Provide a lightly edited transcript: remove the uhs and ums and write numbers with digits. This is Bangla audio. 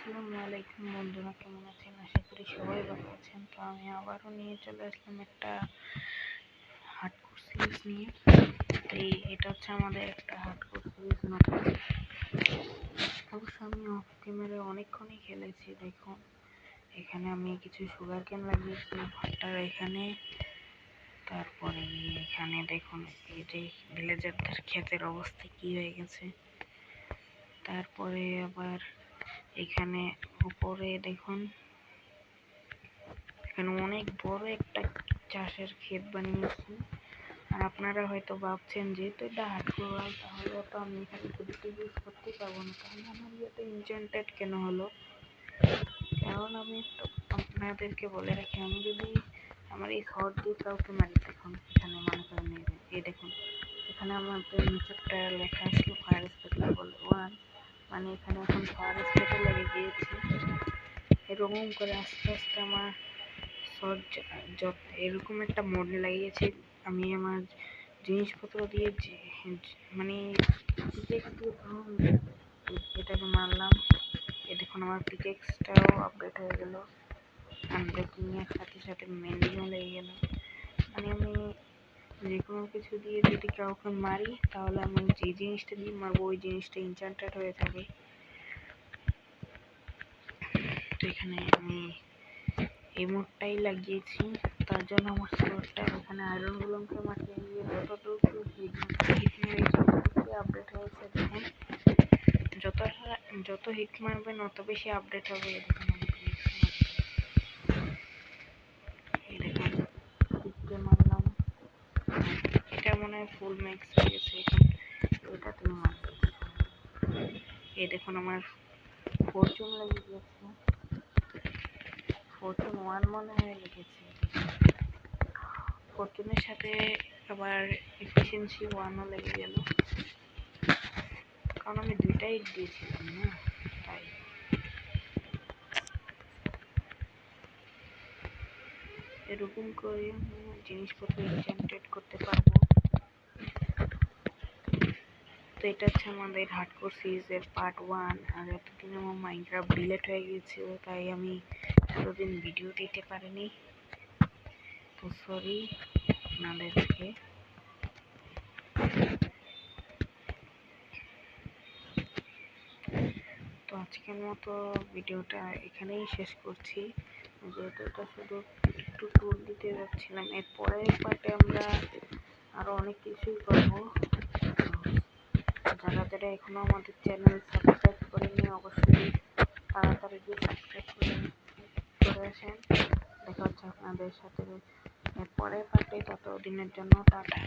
আসসালামু আলাইকুম বন্ধুরা, কেমন আছেন? আশা করি সবাই ভালো আছেন। তো আমি আবারও নিয়ে চলে আসলাম একটা হার্ডকোর সিরিজ নিয়ে। তো এটা হচ্ছে আমাদের একটা হার্ডকোর সিরিজ নতুন। অবশ্য আমি অফ ক্যামেরা অনেকক্ষণই খেলেছি। দেখুন, এখানে আমি কিছু সুগার কেন লাগিয়েছি ভুট্টার এখানে। তারপরে এখানে দেখুন এই যে ভিলেজারদের ক্ষেতের অবস্থা কি হয়ে গেছে। তারপরে আবার এখানে উপরে দেখুন, এখানে অনেক বড় একটা চাষের ক্ষেত বানিয়েছি। আর আপনারা হয়তো ভাবছেন যেহেতু এটা হার্ডকোর, তাহলে তো আমি এখানে প্রযুক্তি ইউজ করতে পারবো না, তাহলে আমার ইয়েতে ইনচেন্টেড কেন হলো? কারণ আমি একটু আপনাদেরকে বলে রাখি, আমি যদি আমার এই শর্ট দিয়ে কাউকে মারি, দেখুন এখানে মনে করেন এই দেখুন, এখানে আমাদের নিচেরটা লেখা আসলো ফায়ার স্পেট লেভেল 1, মানে এখানে এখন ফায়ার স্পেটে লেগে গিয়েছে। এরকম করে আস্তে আস্তে আমার এরকম একটা মোড লাগিয়েছি। আমি আমার জিনিসপত্র দিয়ে মানে এটাকে মারলাম। দেখুন আমার পিকেক্সটাও আপডেট হয়ে গেল, আনব্রেকিং এর সাথে সাথে মেন্ডিংও লেগে গেল। মানে আমি যে কোনো কিছু দিয়ে যদি কাউকে মারি, তাহলে আমি যে জিনিসটা দিয়ে মারবো ওই জিনিসটা ইনচান্টেড হয়ে যাবে। তো এখানে আমি এই মোডটাই লাগিয়েছি, তার জন্য আমার স্কোরটা এখানে আয়রন গুলোকে মাটিয়ে দিয়ে যতটুকু হিট আপডেট হয়েছে। দেখুন যত হিট মারবেন অত বেশি আপডেট হবে। এই দেখুন হিটকে মারলাম, এটা মনে হয় ফুল ম্যাক্স হয়ে গেছে। এখন এটা তুমি মারবে। এই দেখুন আমার ফরচুন লেগে গেছে, ফরচুন 1 মনে হয় লেগেছে। ফরচুনের সাথে আবার এফিসিয়েন্সি 1ও লেগে গেল, কারণ আমি দুইটাই দিয়েছিলাম না, তাই। এরকম করে জিনিসপত্র ইনচেন্টেড করতে পারবো। তো এটা হচ্ছে আমাদের হার্ডকোর সিরিজের পার্ট 1। আর এতদিন আমার মাইনক্রাফট ডিলেট হয়ে গিয়েছিল, তাই আমি এতদিন ভিডিও দিতে পারিনি, তো সরি আপনাদেরকে। তো আজকের মতো ভিডিওটা এখানেই শেষ করছি, যেহেতু এটা শুধু একটু ট্যুর দিতে যাচ্ছিলাম। এর পরের পার্টে আমরা আরো অনেক কিছুই করবো। যারা এখনো আমাদের চ্যানেল সাবস্ক্রাইব করেনি, অবশ্যই তাড়াতাড়ি গিয়ে সাবস্ক্রাইব করে আসেন। দেখা হচ্ছে আপনাদের সাথে এর পরের পার্টে। ততদিনের জন্য টাটা।